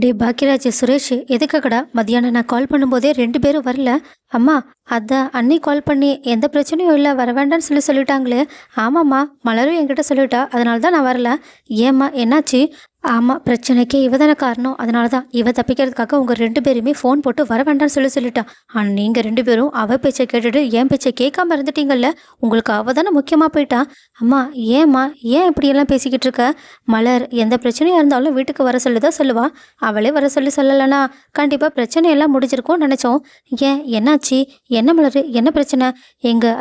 டே பாக்கியராஜ் சுரேஷ் எதுக்காகடா மதியானம் நான் கால் பண்ணும்போதே ரெண்டு பேரும் வரல? அம்மா, அதான் அண்ணி கால் பண்ணி எந்த பிரச்சனையும் இல்லை வர வேண்டாம்னு சொல்லிட்டாங்களே. ஆமாம்மா, மலரும் என்கிட்ட சொல்லிட்டா, அதனால தான் நான் வரல. ஏம்மா என்னாச்சு? ஆமாம், பிரச்சனைக்கே இவ தானே காரணம். அதனால தான் இவ தப்பிக்கிறதுக்காக உங்கள் ரெண்டு பேருமே ஃபோன் போட்டு வர வேண்டாம்னு சொல்லிட்டா. ஆனால் நீங்கள் ரெண்டு பேரும் அவ பேச்சை கேட்டுட்டு என் பேச்சை கேட்காம இருந்துட்டீங்கல்ல. உங்களுக்கு அவ தானே முக்கியமாக போயிட்டா. அம்மா, ஏம்மா ஏன் இப்படியெல்லாம் பேசிக்கிட்டு இருக்க? மலர் எந்த பிரச்சனையாக இருந்தாலும் வீட்டுக்கு வர சொல்லி தான் சொல்லுவா. அவளே வர சொல்லலைன்னா கண்டிப்பாக பிரச்சனையெல்லாம் முடிஞ்சிருக்கும்னு நினச்சோம். ஏன் என்னாச்சு? என்ன மலர், என்ன பிரச்சனை?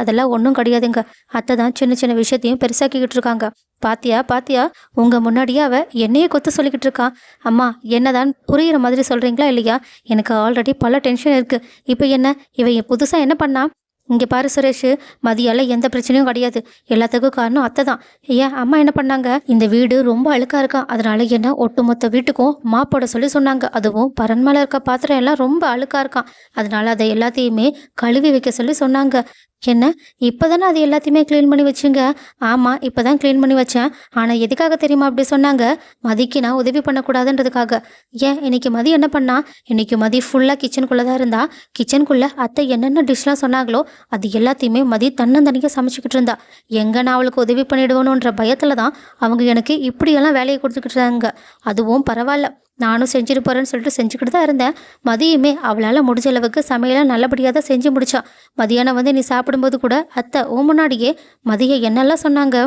அதெல்லாம் ஒன்றும் கிடையாதுங்க. அத்தை தான் சின்ன சின்ன விஷயத்தையும் பெருசாக்கிக்கிட்டு இருக்காங்க. பாத்தியா பாத்தியா, உங்க முன்னாடியே அவ என்னையே கொத்து சொல்லிக்கிட்டு இருக்கா. அம்மா, என்னதான் புரியுற மாதிரி சொல்றீங்களா இல்லையா? எனக்கு ஆல்ரெடி பல டென்ஷன் இருக்கு. இப்போ என்ன இவ புதுசா என்ன பண்ணா? இங்கே பாரு சுரேஷ், மதியால எந்த பிரச்சனையும் கிடையாது. எல்லாத்துக்கும் காரணம் அத்தை தான். ஏன் அம்மா என்ன பண்ணாங்க? இந்த வீடு ரொம்ப அழுக்கா இருக்கான், அதனால என்ன ஒட்டுமொத்த வீட்டுக்கும் மாப்போட சொல்லி சொன்னாங்க. அதுவும் பரன்மலை இருக்க பாத்திரம் எல்லாம் ரொம்ப அழுக்கா இருக்கான், அதனால அதை எல்லாத்தையுமே கழுவி வைக்க சொல்லி சொன்னாங்க. என்ன, இப்போதானே அது எல்லாத்தையுமே க்ளீன் பண்ணி வச்சுங்க? ஆமாம், இப்போ தான் க்ளீன் பண்ணி வச்சேன். ஆனால் எதுக்காக தெரியுமா அப்படி சொன்னாங்க? மதிக்கு நான் உதவி பண்ணக்கூடாதுன்றதுக்காக. ஏன் இன்னைக்கு மதி என்ன பண்ணா? இன்னைக்கு மதி ஃபுல்லாக கிச்சனுக்குள்ளே தான் இருந்தா. கிச்சனுக்குள்ளே அத்தை என்னென்ன டிஷ்லாம் சொன்னாங்களோ அது எல்லாத்தையுமே மதி தன்னந்தனியாக சமைச்சிக்கிட்டு இருந்தா. எங்கே நான் அவளுக்கு உதவி பண்ணிடுவேணுன்ற பயத்தில் தான் அவங்க எனக்கு இப்படியெல்லாம் வேலையை கொடுத்துக்கிட்டுறாங்க. அதுவும் பரவாயில்ல, நானும் செஞ்சுட்டு போகிறேன்னு சொல்லிட்டு செஞ்சுக்கிட்டு தான் இருந்தேன். மதியமே அவளால் முடிஞ்ச அளவுக்கு சமையலை நல்லபடியாக தான் செஞ்சு முடிச்சா. மதியானம் நீ சாப்பிடும்போது கூட அத்தை முன்னாடியே மதியம் என்னெல்லாம் சொன்னாங்க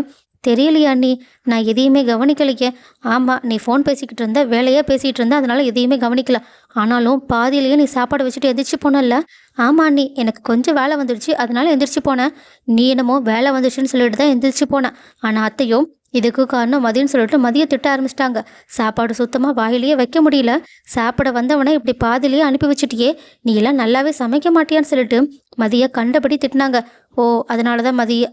தெரியலையா அண்ணி? நான் எதையுமே கவனிக்கலையே. ஆமாம், நீ ஃபோன் பேசிக்கிட்டு இருந்த, வேலையாக பேசிகிட்டு இருந்த, அதனால எதையுமே கவனிக்கல. ஆனாலும் பாதியிலேயே நீ சாப்பாடு வச்சுட்டு எந்திரிச்சு போனல்ல? ஆமா அண்ணி, எனக்கு கொஞ்சம் வேலை வந்துடுச்சு, அதனால எந்திரிச்சு போனேன். நீ என்னமோ வேலை வந்துடுச்சுன்னு சொல்லிட்டு தான் எந்திரிச்சு போனேன். ஆனால் அத்தையும் இதுக்கு காரணம் மதியம்னு சொல்லிட்டு மதிய திட்ட ஆரம்பிச்சிட்டாங்க. சாப்பாடு சுத்தமாக வாயிலேயே வைக்க முடியல. சாப்பிட வந்தவனை இப்படி பாதிலேயே அனுப்பி வச்சுட்டியே, நீ எல்லாம் நல்லாவே சமைக்க மாட்டியான்னு சொல்லிட்டு மதிய கண்டபடி திட்டினாங்க. ஓ, அதனால தான் மதிய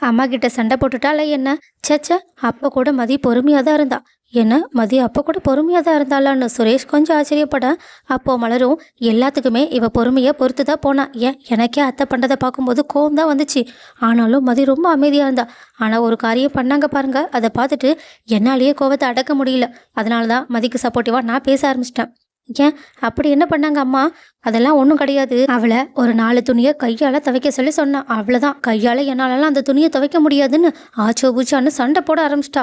அம்மா கிட்ட சண்டை போட்டுட்டால என்ன? சச்ச, அப்போ கூட மதி பொறுமையாக தான் இருந்தா. என்ன, மதி அப்போ கூட பொறுமையாக தான் இருந்தாளான்னு சுரேஷ் கொஞ்சம் ஆச்சரியப்பட. அப்போ மலரும் எல்லாத்துக்குமே இவ பொறுமையை பொறுத்து தான் போனா. ஏன், எனக்கே அத்தை பண்ணதை பார்க்கும்போது கோவம் தான் வந்துச்சு. ஆனாலும் மதி ரொம்ப அமைதியாக இருந்தா. ஆனால் ஒரு காரியம் பண்ணாங்க பாருங்க, அதை பார்த்துட்டு என்னாலேயே கோவத்தை அடக்க முடியல. அதனால தான் மதிக்கு சப்போர்ட்டிவாக நான் பேச ஆரம்பிச்சிட்டேன். ஏன், அப்படி என்ன பண்ணாங்க அம்மா? அதெல்லாம் ஒன்றும் கிடையாது. அவளை ஒரு 4 துணியை கையால் துவைக்க சொல்லி சொன்னான். அவ்வளோதான், கையால் என்னாலலாம் அந்த துணியை துவைக்க முடியாதுன்னு ஆச்சோ பூச்சான்னு சண்டை போட ஆரம்பிச்சிட்டா.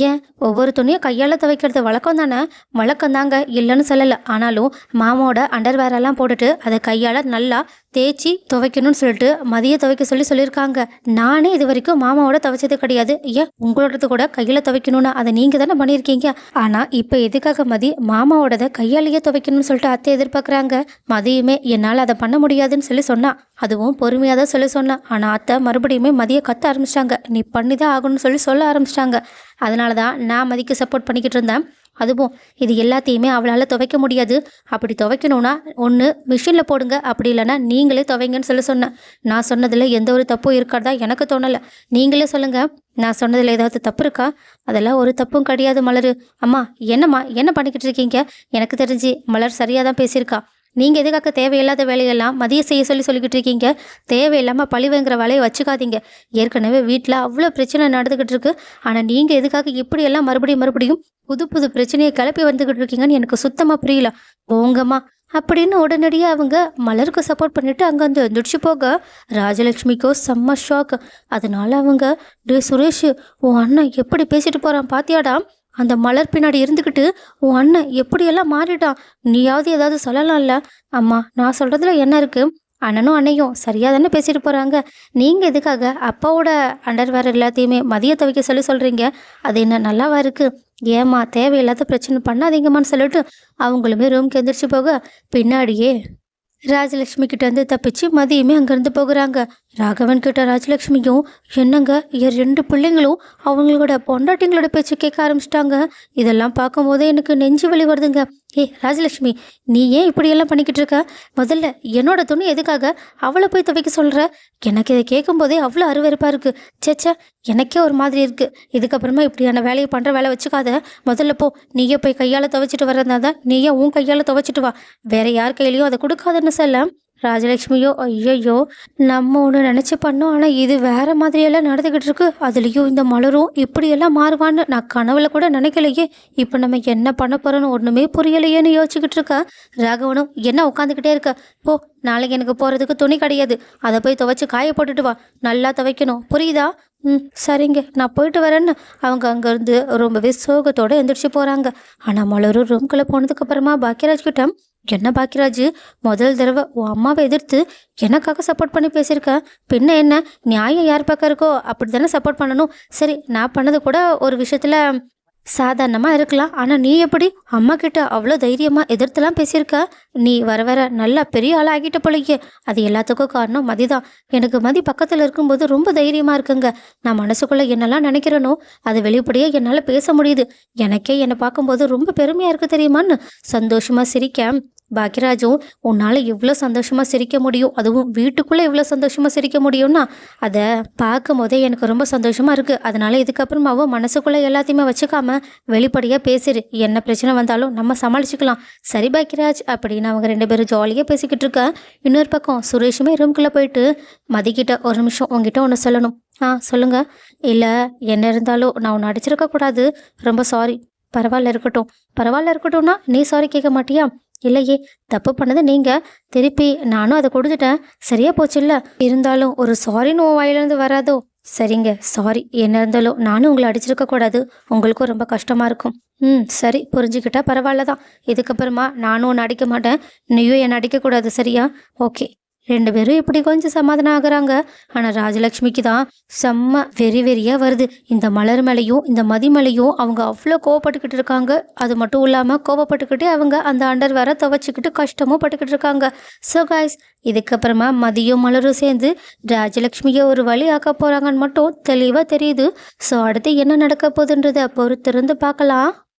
ஏன், ஒவ்வொரு துணியை கையால் துவைக்கிறது வழக்கம் தானே? வழக்கம் தாங்க, இல்லைன்னு சொல்லலை. ஆனாலும் மாமாவோட அண்டர்வேரெல்லாம் போட்டுட்டு அதை கையால் நல்லா தேய்ச்சி துவைக்கணும்னு சொல்லிட்டு மதிய துவைக்க சொல்லியிருக்காங்க. நானே இது வரைக்கும் மாமாவோட துவைச்சது கிடையாது. ஏன், உங்களோடது கூட கையில் துவைக்கணும்னு அதை நீங்கள் தானே பண்ணியிருக்கீங்க. ஆனால் இப்போ எதுக்காக மதி மாமாவோடதை கையாலேயே துவைக்கணும்னு சொல்லிட்டு அத்தை எதிர்பார்க்குறாங்க? மதியுமே என்னால் அதை பண்ண முடியாதுன்னு சொல்லி சொன்னான். அதுவும் பொறுமையாக தான் சொன்னான். ஆனால் அத்தை மறுபடியுமே மதியை கத்த ஆரம்பிச்சிட்டாங்க. நீ பண்ணி தான் ஆகணும்னு சொல்ல ஆரம்பிச்சிட்டாங்க. அதனால தான் நான் மதிக்கு சப்போர்ட் பண்ணிக்கிட்டு இருந்தேன். அதுவும் இது எல்லாத்தையுமே அவளால் துவைக்க முடியாது. அப்படி துவைக்கணும்னா ஒன்று மிஷினில் போடுங்க, அப்படி இல்லைன்னா நீங்களே துவைங்கன்னு சொன்னேன். நான் சொன்னதில் எந்த ஒரு தப்பும் இருக்காதா எனக்கு தோணலை. நீங்களே சொல்லுங்கள், நான் சொன்னதில் ஏதாவது தப்பு இருக்கா? அதெல்லாம் ஒரு தப்பும் கிடையாது மலர். அம்மா, என்னம்மா என்ன பண்ணிக்கிட்டு இருக்கீங்க? எனக்கு தெரிஞ்சு மலர் சரியாக தான் பேசியிருக்கா. நீங்கள் எதுக்காக தேவையில்லாத வேலையெல்லாம் மதிய செய்ய சொல்லிக்கிட்டு இருக்கீங்க? தேவையில்லாமல் பழிவுங்கிற வேலையை வச்சுக்காதீங்க. ஏற்கனவே வீட்டில் அவ்வளோ பிரச்சனை நடந்துக்கிட்டு இருக்கு. ஆனால் நீங்கள் எதுக்காக இப்படியெல்லாம் மறுபடியும் புது புது பிரச்சனையை கிளப்பி வந்துக்கிட்டு இருக்கீங்கன்னு எனக்கு சுத்தமாக புரியல. போங்கம்மா அப்படின்னு உடனடியாக அவங்க மலருக்கு சப்போர்ட் பண்ணிட்டு அங்கேருந்து எந்திரிச்சு போக ராஜலக்ஷ்மிக்கோ செம்ம ஷாக். அதனால அவங்க, டே சுரேஷ், உன் அண்ணன் எப்படி பேசிட்டு போகிறான் பாத்தியாடா? அந்த மலர் பின்னாடி இருந்துக்கிட்டு உன் அண்ணன் எப்படியெல்லாம் மாறிட்டான். நீயாவது ஏதாவது சொல்லலாம்ல? அம்மா, நான் சொல்கிறதுல என்ன இருக்குது? அண்ணனும் அண்ணையும் சரியாக தானே பேசிட்டு போகிறாங்க. நீங்கள் எதுக்காக அப்பாவோட அண்டர்வேர் எல்லாத்தையுமே மதிய துவைக்க சொல்கிறீங்க? அது என்ன நல்லாவா இருக்குது? ஏம்மா, தேவையில்லாத பிரச்சனை பண்ணாதீங்கம்மான்னு சொல்லிட்டு அவங்களுமே ரூம்க்கு எந்திரிச்சு போக பின்னாடியே ராஜலக்ஷ்மி கிட்டேருந்து தப்பிச்சு மதியமே அங்கேருந்து போகிறாங்க. ராகவன் கிட்ட ராஜலக்ஷ்மியும், என்னங்க என் 2 பிள்ளைங்களும் அவங்களோட பொண்டாட்டிங்களோட பேச்சு கேட்க ஆரம்பிச்சிட்டாங்க. இதெல்லாம் பார்க்கும்போதே எனக்கு நெஞ்சு வலி வருதுங்க. ராஜலக்ஷ்மி, நீ ஏன் இப்படியெல்லாம் பண்ணிக்கிட்டு இருக்க? முதல்ல என்னோட துணி எதுக்காக அவளை போய் துவைக்க சொல்கிற? எனக்கு இதை கேட்கும்போதே அவ்வளோ அருவருப்பாக இருக்குது. சேச்சா, எனக்கே ஒரு மாதிரி இருக்குது. இதுக்கப்புறமா இப்படியான வேலையை பண்ணுற வேலை வச்சுக்காத. முதல்ல போ, நீயே போய் கையால் துவைச்சிட்டு வர்றதா தான் நீயே உன் கையால் துவைச்சிட்டு வா. வேற யார் கையிலையும் அதை கொடுக்காதுன்னு சொல்ல ராஜலக்ஷ்மியோ ஐயையோ நம்ம ஒன்று நினச்சி பண்ணோம், ஆனால் இது வேற மாதிரியெல்லாம் நடந்துக்கிட்டு இருக்கு. அதுலேயும் இந்த மலரும் இப்படியெல்லாம் மாறுவான்னு நான் கனவுல கூட நினைக்கலையே. இப்போ நம்ம என்ன பண்ண போறோன்னு ஒன்றுமே புரியலையேன்னு யோசிச்சுக்கிட்டு இருக்கா. ராகவனும் என்ன உட்காந்துக்கிட்டே இருக்க, போ, நாளைக்கு எனக்கு போகிறதுக்கு துணி கிடையாது, அதை போய் துவைச்சி காய போட்டுட்டு வா, நல்லா துவைக்கணும் புரியுதா? ம் சரிங்க, நான் போயிட்டு வரேன்னு அவங்க அங்கேருந்து ரொம்பவே சோகத்தோடு எந்திரிச்சு போகிறாங்க. ஆனால் மலரும் ரூம்குள்ளே போனதுக்கப்புறமா பாக்கியராஜ் கிட்ட, என்ன பாக்கியராஜ், முதல் தடவை உன் அம்மாவை எதிர்த்து எனக்காக சப்போர்ட் பண்ணி பேசியிருக்க, பின்ன என்ன நியாயம் யார் பக்கம் இருக்கோ அப்படி தானே சப்போர்ட் பண்ணணும். சரி, நான் பண்ணது கூட ஒரு விஷயத்தில் சாதாரணமாக இருக்கலாம், ஆனால் நீ எப்படி அம்மா கிட்ட அவ்வளோ தைரியமாக எதிர்த்துலாம் பேசியிருக்க. நீ வர வர நல்லா பெரிய ஆளாக ஆகிட்ட போலயே. அது எல்லாத்துக்கும் காரணம் மதி தான். எனக்கு மதி பக்கத்தில் இருக்கும்போது ரொம்ப தைரியமாக இருக்குங்க. நான் மனசுக்குள்ளே என்னெல்லாம் நினைக்கிறேனோ அது வெளிப்படையே என்னால் பேச முடியுது. எனக்கே என்னை பார்க்கும்போது ரொம்ப பெருமையாக இருக்குது தெரியுமான்னு சந்தோஷமாக சிரிக்க, பாக்கியராஜும் உன்னால் இவ்வளோ சந்தோஷமாக சிரிக்க முடியும், அதுவும் வீட்டுக்குள்ளே இவ்வளோ சந்தோஷமாக சிரிக்க முடியும்னா அதை பார்க்கும் போதே எனக்கு ரொம்ப சந்தோஷமாக இருக்குது. அதனால் இதுக்கப்புறமாவும் மனசுக்குள்ளே எல்லாத்தையுமே வச்சுக்காம வெளிப்படையாக பேசிடு, என்ன பிரச்சனை வந்தாலும் நம்ம சமாளிச்சுக்கலாம். சரி பாக்கியராஜ் அப்படின்னு அவங்க ரெண்டு பேரும் ஜாலியாக பேசிக்கிட்டு இருக்க. இன்னொரு பக்கம் சுரேஷுமே ரூம்குள்ளே போயிட்டு, மதிக்கிட்ட ஒரு நிமிஷம் உங்ககிட்ட ஒன்று சொல்லணும். சொல்லுங்கள். இல்லை, என்ன இருந்தாலும் நான் ஒன்று அடிச்சிருக்கக்கூடாது, ரொம்ப சாரி. பரவாயில்ல இருக்கட்டும்னா நீ சாரி கேட்க மாட்டியா? இல்லையே, தப்பு பண்ணது நீங்கள், திருப்பி நானும் அதை கொடுத்துட்டேன், சரியா போச்சுல்ல. இருந்தாலும் ஒரு சாரின்னு உன் வாயிலேருந்து வராதோ? சரிங்க, சாரி. என்ன இருந்தாலும் நானும் உங்களை அடிச்சிருக்கக்கூடாது, உங்களுக்கும் ரொம்ப கஷ்டமாக இருக்கும். சரி, புரிஞ்சுக்கிட்டா பரவாயில்ல தான். இதுக்கப்புறமா நானும் உன்னை அடிக்க மாட்டேன், நீயும் என்னை அடிக்கக்கூடாது, சரியா? ஓகே. ரெண்டு பேரும் இப்படி கொஞ்சம் சமாதானம் ஆகுறாங்க. ஆனால் ராஜலக்ஷ்மிக்கு தான் செம்ம வெறியாக வருது. இந்த மலர் மேலேயும் இந்த மதி மேலேயும் அவங்க அவ்வளோ கோவப்பட்டுக்கிட்டு இருக்காங்க. அது மட்டும் இல்லாமல் கோவப்பட்டுக்கிட்டே அவங்க அந்த அண்டர் வேற துவைச்சிக்கிட்டு கஷ்டமும் பட்டுக்கிட்டு இருக்காங்க. ஸோ காய்ஸ், இதுக்கப்புறமா மதியும் மலரும் சேர்ந்து ராஜலக்ஷ்மியை ஒரு வழி ஆக்க போகிறாங்கன்னு மட்டும் தெளிவாக தெரியுது. ஸோ அடுத்து என்ன நடக்க போகுதுன்றதை பொறுத்திருந்து பார்க்கலாம்.